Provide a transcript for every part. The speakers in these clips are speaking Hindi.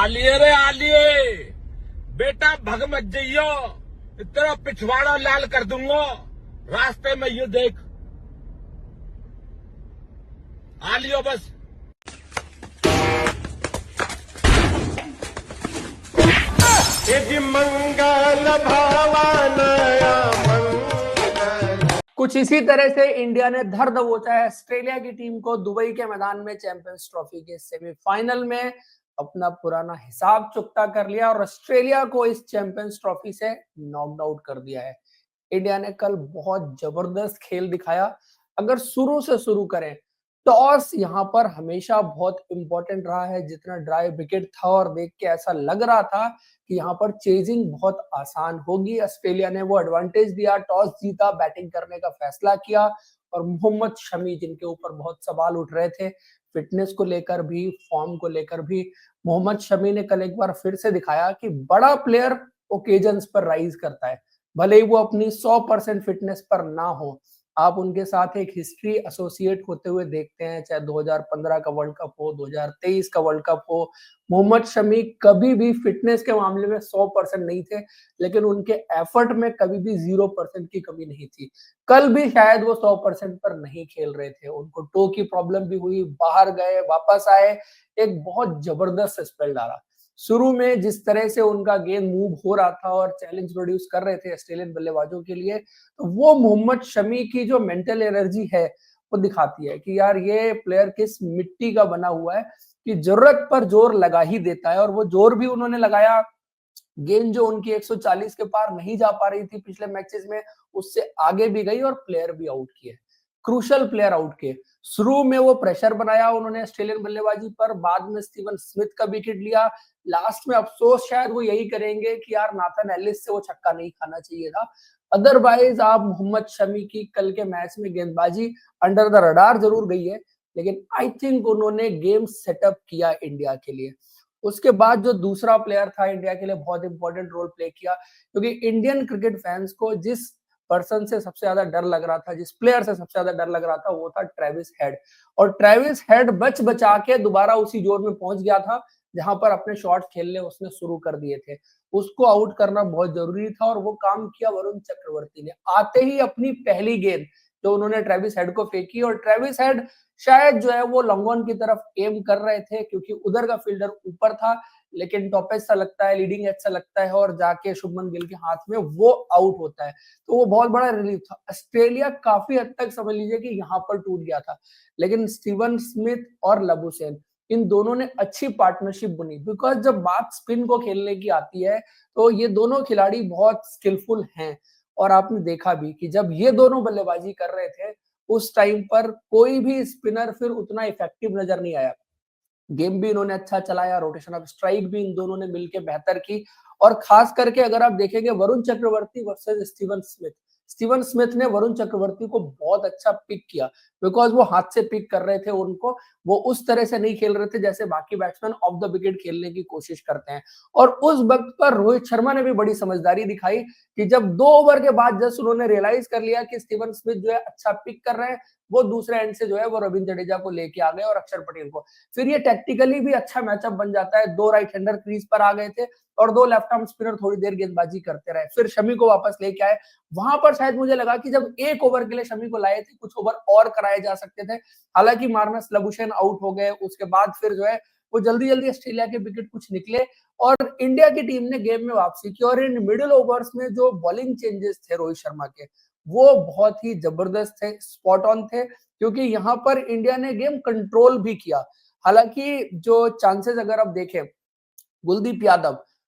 आलिए रे आलिए, बेटा भग मत जइयो, तेरा पिछवाड़ा लाल कर दूंगा रास्ते में। ये देख आलियो बस। यदि मंगल भवानया मंगल। कुछ इसी तरह से इंडिया ने धर दबोचा है ऑस्ट्रेलिया की टीम को दुबई के मैदान में चैंपियंस ट्रॉफी के सेमीफाइनल में। अपना पुराना हिसाब चुकता कर लिया और ऑस्ट्रेलिया को इस चैंपियंस ट्रॉफी से नॉकड आउट कर दिया है। इंडिया ने कल बहुत जबरदस्त खेल दिखाया। अगर शुरू से शुरू करें, टॉस यहाँ पर हमेशा बहुत इंपॉर्टेंट रहा है। जितना ड्राई विकेट था और देख के ऐसा लग रहा था कि यहाँ पर चेजिंग बहुत आसान होगी। ऑस्ट्रेलिया ने वो एडवांटेज दिया, टॉस जीता, बैटिंग करने का फैसला किया। और मोहम्मद शमी, जिनके ऊपर बहुत सवाल उठ रहे थे फिटनेस को लेकर भी, फॉर्म को लेकर भी, मोहम्मद शमी ने कल एक बार फिर से दिखाया कि बड़ा प्लेयर ओकेजन्स पर राइज करता है, भले ही वो अपनी 100% फिटनेस पर ना हो। आप उनके साथ एक हिस्ट्री एसोसिएट होते हुए देखते हैं, चाहे 2015 का वर्ल्ड कप हो, 2023 का वर्ल्ड कप हो। मोहम्मद शमी कभी भी फिटनेस के मामले में 100% नहीं थे, लेकिन उनके एफर्ट में कभी भी 0% की कमी नहीं थी। कल भी शायद वो 100% पर नहीं खेल रहे थे, उनको टो की प्रॉब्लम भी हुई, बाहर गए, वापस आए, एक बहुत जबरदस्त स्पेल डाला। शुरू में जिस तरह से उनका गेंद मूव हो रहा था और चैलेंज प्रोड्यूस कर रहे थे ऑस्ट्रेलियन बल्लेबाजों के लिए, तो वो मोहम्मद शमी की जो मेंटल एनर्जी है वो दिखाती है कि यार ये प्लेयर किस मिट्टी का बना हुआ है कि जरूरत पर जोर लगा ही देता है। और वो जोर भी उन्होंने लगाया। गेंद जो उनकी 140 के पार नहीं जा पा रही थी पिछले मैचेस में, उससे आगे भी गई और प्लेयर भी आउट किए, क्रूशल प्लेयर आउट किए। शुरू में वो प्रेशर बनाया उन्होंने ऑस्ट्रेलियन बल्लेबाजी पर, बाद में स्टीवन स्मिथ का विकेट लिया। लास्ट में अफसोस शायद वो यही करेंगे कि यार नाथन एलिस से वो छक्का नहीं खाना चाहिए था। अदरवाइज आप मोहम्मद शमी की कल के मैच में गेंदबाजी अंडर द रडार जरूर गई है, लेकिन आई थिंक उन्होंने गेम सेटअप किया इंडिया के लिए। उसके बाद जो दूसरा प्लेयर था इंडिया के लिए बहुत इंपॉर्टेंट रोल प्ले किया, क्योंकि इंडियन क्रिकेट फैंस को जिस पर्सन से सबसे ज्यादा डर लग रहा था, जिस प्लेयर से सबसे ज्यादा डर लग रहा था, वो था ट्रेविस हेड। और ट्रेविस हेड बच बचा के दोबारा उसी जोन में पहुंच गया था जहां पर अपने शॉट खेलने उसने शुरू कर दिए थे। उसको आउट करना बहुत जरूरी था और वो काम किया वरुण चक्रवर्ती ने। आते ही अपनी पहली गेंद जो उन्होंने ट्रेविस हेड को फेंकी, और ट्रेविस हेड शायद जो है वो लॉन्ग ऑन की तरफ एम कर रहे थे क्योंकि उधर का फील्डर ऊपर था, लेकिन टॉप एज सा लगता है, लीडिंग एज सा लगता है और जाके शुभमन गिल के हाथ में वो आउट होता है। तो वो बहुत बड़ा रिलीफ था। ऑस्ट्रेलिया काफी हद तक समझ लीजिए कि यहाँ पर टूट गया था, लेकिन स्टीवन स्मिथ और लबुशेन, इन दोनों ने अच्छी पार्टनरशिप बनी। बिकॉज जब बात स्पिन को खेलने की आती है तो ये दोनों खिलाड़ी बहुत स्किलफुल हैं। और आपने देखा भी कि जब ये दोनों बल्लेबाजी कर रहे थे उस टाइम पर कोई भी स्पिनर फिर उतना इफेक्टिव नजर नहीं आया। गेम भी इन्होंने अच्छा चलाया, रोटेशन ऑफ स्ट्राइक भी इन दोनों ने मिलकर बेहतर की। और खास करके अगर आप देखेंगे Varun Chakravarthy versus Steven Smith, Steven Smith ने वरुण चक्रवर्ती को बहुत अच्छा पिक किया, बिकॉज वो हाथ से पिक कर रहे थे उनको। वो उस तरह से नहीं खेल रहे थे जैसे बाकी बैट्समैन ऑफ द विकेट खेलने की कोशिश करते हैं। और उस वक्त पर रोहित शर्मा ने भी बड़ी समझदारी दिखाई कि जब 2 ओवर के बाद जस्ट उन्होंने रियलाइज कर लिया कि स्टीवन स्मिथ जो है अच्छा पिक कर रहे हैं, वो दूसरे एंड से जो है वो रविंद्र जडेजा को लेके आ गए और अक्षर पटेल को। फिर ये टैक्टिकली भी अच्छा मैचअप बन जाता है। 2 राइट हैंडर क्रीज पर आ गए थे और 2 लेफ्ट आर्म स्पिनर थोड़ी देर गेंदबाजी करते रहे, फिर शमी को वापस लेके आए। वहां पर शायद मुझे लगा कि जब 1 ओवर के लिए शमी को लाए थे, कुछ ओवर और कराए जा सकते थे। हालांकि मार्नस लबुशेन आउट हो गए, उसके बाद फिर जो है वो जल्दी जल्दी ऑस्ट्रेलिया के विकेट कुछ निकले और इंडिया की टीम ने गेम में वापसी की। और इन मिडिल ओवर्स में जो बॉलिंग चेंजेस थे रोहित शर्मा के, वो बहुत ही जबरदस्त थे, स्पॉट ऑन थे, क्योंकि यहाँ पर इंडिया ने गेम कंट्रोल भी किया। हालांकि जो चांसेस अगर आप देखें,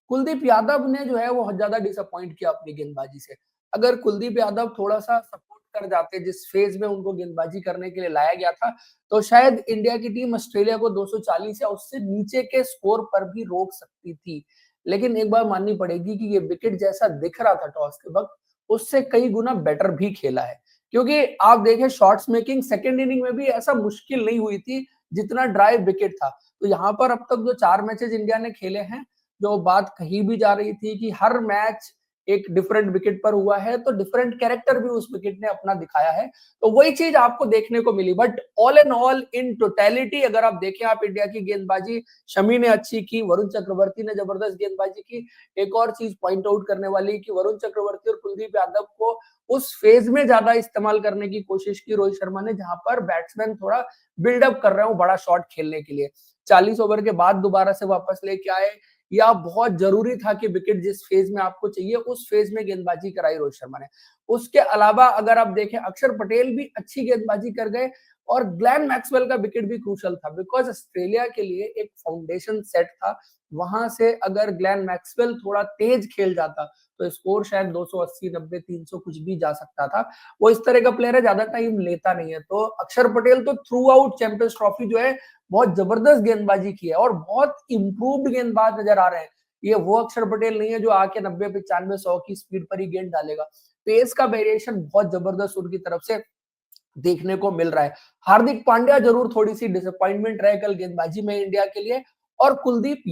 कुलदीप यादव ने जो है वो ज्यादा डिसअपॉइंट किया अपनी गेंदबाजी से। अगर कुलदीप यादव थोड़ा सा सपोर्ट कर जाते जिस फेज में उनको गेंदबाजी करने के लिए लाया गया था, तो शायद इंडिया की टीम ऑस्ट्रेलिया को 240 या उससे नीचे के स्कोर पर भी रोक सकती थी। लेकिन एक बार माननी पड़ेगी कि ये विकेट जैसा दिख रहा था टॉस के वक्त, उससे कई गुना बेटर भी खेला है। क्योंकि आप देखें शॉट्स मेकिंग सेकेंड इनिंग में भी ऐसा मुश्किल नहीं हुई थी जितना ड्राई विकेट था। तो यहाँ पर अब तक जो 4 मैचेस इंडिया ने खेले हैं, जो बात कही भी जा रही थी कि हर मैच एक डिफरेंट विकेट पर हुआ है, तो डिफरेंट कैरेक्टर भी उस विकेट ने अपना दिखाया है, तो वही चीज आपको देखने को मिली। But all and all in totality अगर आप देखें, आप इंडिया की गेंदबाजी, शमी ने अच्छी की, वरुण चक्रवर्ती ने जबरदस्त गेंदबाजी की। एक और चीज पॉइंट आउट करने वाली कि वरुण चक्रवर्ती और कुलदीप यादव को उस फेज में ज्यादा इस्तेमाल करने की कोशिश की रोहित शर्मा ने, जहां पर बैट्समैन थोड़ा बिल्डअप कर रहे हो बड़ा शॉट खेलने के लिए। 40 ओवर के बाद दोबारा से वापस लेके आए, या बहुत जरूरी था कि विकेट जिस फेज में आपको चाहिए उस फेज में गेंदबाजी कराई रोहित शर्मा ने। उसके अलावा अगर आप देखें, अक्षर पटेल भी अच्छी गेंदबाजी कर गए, और ग्लेन मैक्सवेल का विकेट भी क्रूशल था, बिकॉज ऑस्ट्रेलिया के लिए एक फाउंडेशन सेट था। वहां से अगर ग्लेन मैक्सवेल थोड़ा तेज खेल जाता तो स्कोर शायद 280, 90, 300 कुछ भी जा सकता था। वो इस तरह का प्लेयर है, ज्यादा टाइम लेता नहीं है। तो अक्षर पटेल तो थ्रू आउट चैंपियंस ट्रॉफी जो है बहुत जबरदस्त गेंदबाजी की है, और बहुत इंप्रूव्ड गेंदबाज नजर आ रहे हैं। ये वो अक्षर पटेल नहीं है जो आके 90, 95, 100 की स्पीड पर ही गेंद डालेगा। पेस का वेरिएशन बहुत जबरदस्त उनकी तरफ से देखने को मिल रहा है। हार्दिक पांड्या जरूर थोड़ी सी डिसअपॉइंटमेंट रहे कल गेंदबाजी में इंडिया के लिए। और कुलदीप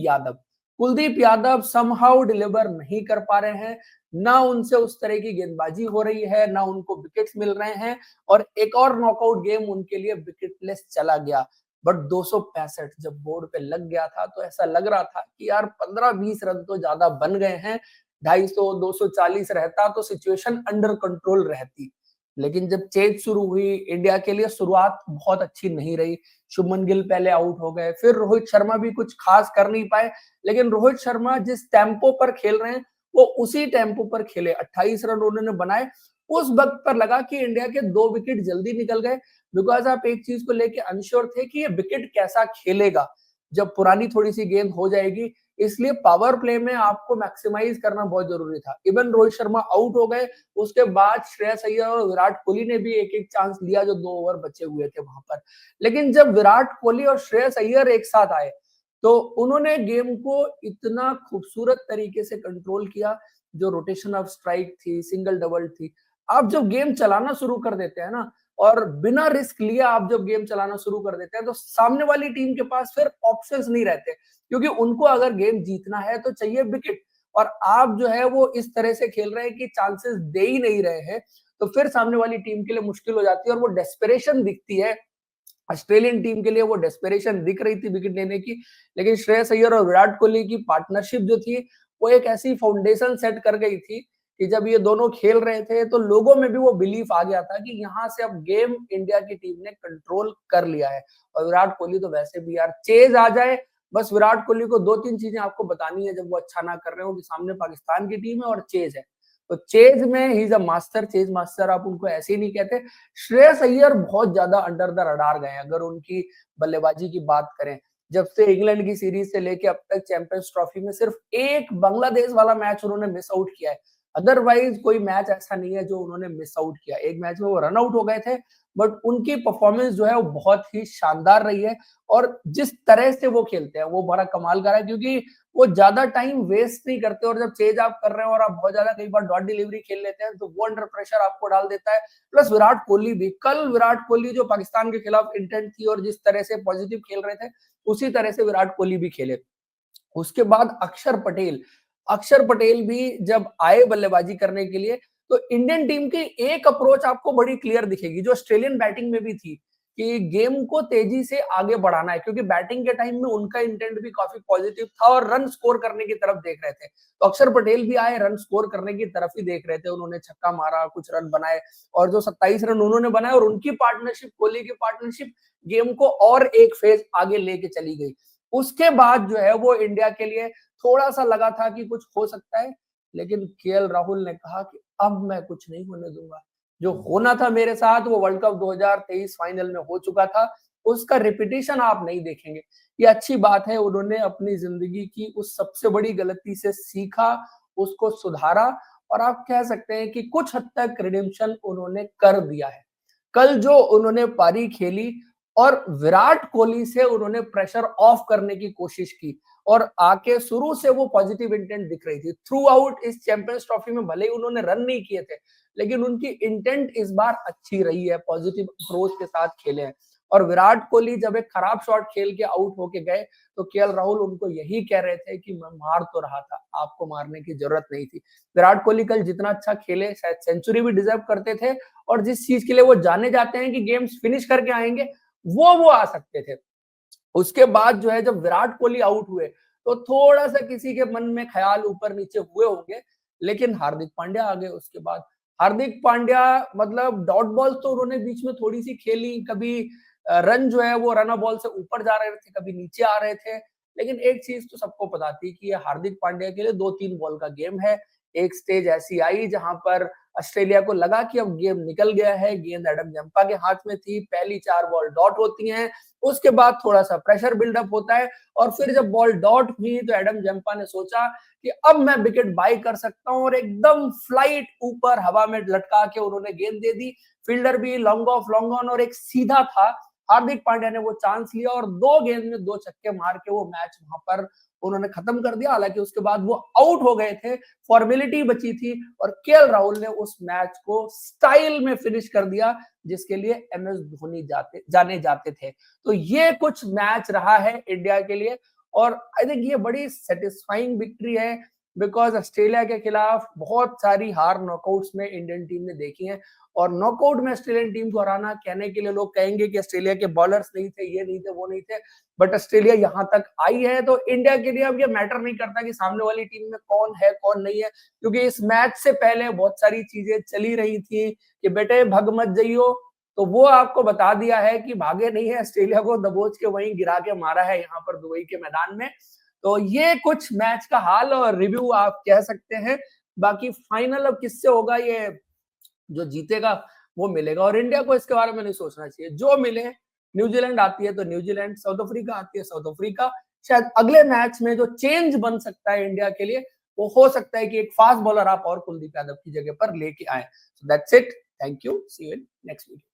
यादव समहाउ डिलीवर नहीं कर पा रहे हैं, ना उनसे उस तरह की गेंदबाजी हो रही है, ना उनको विकेट्स मिल रहे हैं, और एक और नॉकआउट गेम उनके लिए विकेटलेस चला गया। बट 265 जब बोर्ड पे लग गया था तो ऐसा लग रहा था कि यार 15-20 रन तो ज्यादा बन गए हैं, 250, 240 रहता तो सिचुएशन अंडर कंट्रोल रहती। लेकिन जब चेज शुरू हुई इंडिया के लिए, शुरुआत बहुत अच्छी नहीं रही। शुभमन गिल पहले आउट हो गए, फिर रोहित शर्मा भी कुछ खास कर नहीं पाए। लेकिन रोहित शर्मा जिस टेम्पो पर खेल रहे हैं वो उसी टेम्पो पर खेले, 28 रन उन्होंने बनाए। उस वक्त पर लगा कि इंडिया के 2 विकेट जल्दी निकल गए, बिकॉज आप एक चीज को लेके अनश्योर थे कि ये विकेट कैसा खेलेगा जब पुरानी थोड़ी सी गेंद हो जाएगी। इसलिए पावर प्ले में आपको मैक्सिमाइज करना बहुत जरूरी था। इवन रोहित शर्मा आउट हो गए, उसके बाद श्रेयस अय्यर और विराट कोहली ने भी एक एक चांस लिया जो 2 ओवर बचे हुए थे वहां पर। लेकिन जब विराट कोहली और श्रेयस अय्यर एक साथ आए तो उन्होंने गेम को इतना खूबसूरत तरीके से कंट्रोल किया। जो रोटेशन ऑफ स्ट्राइक थी, सिंगल डबल थी, आप जब गेम चलाना शुरू कर देते हैं ना, और बिना रिस्क लिए आप जब गेम चलाना शुरू कर देते हैं, तो सामने वाली टीम के पास फिर ऑप्शंस नहीं रहते, क्योंकि उनको अगर गेम जीतना है तो चाहिए विकेट। और आप जो है वो इस तरह से खेल रहे हैं कि चांसेस दे ही नहीं रहे हैं, तो फिर सामने वाली टीम के लिए मुश्किल हो जाती है, और वो डेस्परेशन दिखती है। ऑस्ट्रेलियन टीम के लिए वो डेस्परेशन दिख रही थी विकेट लेने की। लेकिन श्रेयस अय्यर और विराट कोहली की पार्टनरशिप जो थी वो एक ऐसी फाउंडेशन सेट कर गई थी कि जब ये दोनों खेल रहे थे तो लोगों में भी वो बिलीफ आ गया था कि यहाँ से अब गेम इंडिया की टीम ने कंट्रोल कर लिया है। और विराट कोहली तो वैसे भी यार, चेज आ जाए बस, विराट कोहली को 2-3 चीजें आपको बतानी है जब वो अच्छा ना कर रहे हो, कि सामने पाकिस्तान की टीम है और चेज है। तो चेज में he is a master, chase master आप उनको ऐसे ही नहीं कहते। श्रेयस अय्यर बहुत ज्यादा अंडर द रडार गए अगर उनकी बल्लेबाजी की बात करें। जब से इंग्लैंड की सीरीज से लेके अब तक चैंपियंस ट्रॉफी में सिर्फ एक बांग्लादेश वाला मैच उन्होंने मिस आउट किया है, अदरवाइज कोई मैच ऐसा नहीं है जो उन्होंने मिस आउट किया। एक मैच में वो रन आउट हो गए थे, बट उनकी परफॉर्मेंस जो है वो बहुत ही शानदार रही है। और जिस तरह से वो खेलते हैं वो बड़ा कमाल का है, क्योंकि वो ज्यादा टाइम वेस्ट नहीं करते, और जब चेज आप कर रहे हो और आप बहुत ज्यादा कई बार डॉट डिलीवरी खेल लेते हैं तो वो अंडर प्रेशर आपको डाल देता है। प्लस विराट कोहली भी, कल विराट कोहली जो पाकिस्तान के खिलाफ इंटेंट थी और जिस तरह से पॉजिटिव खेल रहे थे उसी तरह से विराट कोहली भी खेले। उसके बाद अक्षर पटेल भी जब आए बल्लेबाजी करने के लिए, तो इंडियन टीम की एक अप्रोच आपको बड़ी क्लियर दिखेगी जो ऑस्ट्रेलियन बैटिंग में भी थी, कि गेम को तेजी से आगे बढ़ाना है, क्योंकि बैटिंग के टाइम में उनका इंटेंट भी काफी पॉजिटिव था और रन स्कोर करने की तरफ देख रहे थे। तो अक्षर पटेल भी आए, रन स्कोर करने की तरफ ही देख रहे थे, उन्होंने छक्का मारा, कुछ रन बनाए, और जो 27 रन उन्होंने बनाए, और उनकी पार्टनरशिप, कोहली की पार्टनरशिप गेम को और एक फेज आगे लेके चली गई। उसके बाद जो है वो इंडिया के लिए थोड़ा सा लगा था कि कुछ हो सकता है, लेकिन केएल राहुल ने कहा कि अब मैं कुछ नहीं होने दूंगा। जो होना था मेरे साथ वो वर्ल्ड कप 2023 फाइनल में हो चुका था, उसका रिपीटिशन आप नहीं देखेंगे। ये अच्छी बात है, उन्होंने अपनी जिंदगी की उस सबसे बड़ी गलती से सीखा, उसको सुधारा, और आप कह सकते हैं कि कुछ हद तक रिडेम्पशन उन्होंने कर दिया है। कल जो उन्होंने पारी खेली और विराट कोहली से उन्होंने प्रेशर ऑफ करने की कोशिश की, और आके शुरू से वो पॉजिटिव इंटेंट दिख रही थी थ्रू आउट इस चैंपियंस ट्रॉफी में। भले ही उन्होंने रन नहीं किए थे, लेकिन उनकी इंटेंट इस बार अच्छी रही है, पॉजिटिव अप्रोच के साथ खेले हैं। और विराट कोहली जब एक खराब शॉट खेल के आउट होके गए तो केएल राहुल उनको यही कह रहे थे कि मैं मार तो रहा था, आपको मारने की जरूरत नहीं थी। विराट कोहली कल जितना अच्छा खेले शायद सेंचुरी भी डिजर्व करते थे, और जिस चीज के लिए वो जाने जाते हैं कि गेम्स फिनिश करके आएंगे, वो आ सकते थे। उसके बाद जो है जब विराट कोहली आउट हुए तो थोड़ा सा किसी के मन में ख्याल ऊपर नीचे हुए होंगे, लेकिन हार्दिक पांड्या आ गए उसके बाद। हार्दिक पांड्या मतलब डॉट बॉल तो उन्होंने बीच में थोड़ी सी खेली, कभी रन जो है वो रन बॉल से ऊपर जा रहे थे, कभी नीचे आ रहे थे, लेकिन एक चीज तो सबको पता थी कि ये हार्दिक पांड्या के लिए 2-3 बॉल का गेम है। एक स्टेज ऐसी आई जहां पर ऑस्ट्रेलिया को लगा कि अब गेम निकल गया है, गेंद एडम जंपा के हाथ में थी, पहली 4 बॉल डॉट होती हैं, उसके बाद थोड़ा सा प्रेशर बिल्डअप होता है, और फिर जब बॉल डॉट हुई तो एडम जंपा ने सोचा कि अब मैं विकेट बाय कर सकता हूं, और एकदम फ्लाइट ऊपर हवा में लटका के उन्होंने गेंद दे दी। फील्डर भी लॉन्ग ऑफ लॉन्ग ऑन और एक सीधा था। हार्दिक पांड्या ने वो चांस लिया और 2 गेंद में 2 छक्के मार के वो मैच वहां पर उन्होंने खत्म कर दिया। हालांकि उसके बाद वो आउट हो गए थे, फॉर्मेलिटी बची थी, और केएल राहुल ने उस मैच को स्टाइल में फिनिश कर दिया जिसके लिए एमएस धोनी जाने जाते थे। तो ये कुछ मैच रहा है इंडिया के लिए, और आई थिंक ये बड़ी सेटिस्फाइंग विक्ट्री है, बिकॉज ऑस्ट्रेलिया के खिलाफ बहुत सारी हार नॉकआउट्स में इंडियन टीम ने देखी है, और नॉकआउट में ऑस्ट्रेलियन टीम को हराना, कहने के लिए लोग कहेंगे कि ऑस्ट्रेलिया के बॉलर्स नहीं थे, ये नहीं थे, वो नहीं थे, बट ऑस्ट्रेलिया यहां तक आई है। तो इंडिया के लिए अब ये मैटर नहीं करता कि सामने वाली टीम में कौन है कौन नहीं है, क्योंकि इस मैच से पहले बहुत सारी चीजें चली रही थी कि बेटे भग मत जाइयो, तो वो आपको बता दिया है कि भागे नहीं है, ऑस्ट्रेलिया को दबोच के वहीं गिरा के मारा है यहाँ पर दुबई के मैदान में। तो ये कुछ मैच का हाल और रिव्यू आप कह सकते हैं। बाकी फाइनल अब किससे होगा, ये जो जीतेगा वो मिलेगा, और इंडिया को इसके बारे में नहीं सोचना चाहिए, जो मिले। न्यूजीलैंड आती है तो न्यूजीलैंड, साउथ अफ्रीका आती है साउथ अफ्रीका। शायद अगले मैच में जो चेंज बन सकता है इंडिया के लिए, वो हो सकता है कि एक फास्ट बॉलर आप और कुलदीप यादव की जगह पर लेके आए। So that's it, thank you, see you in next video.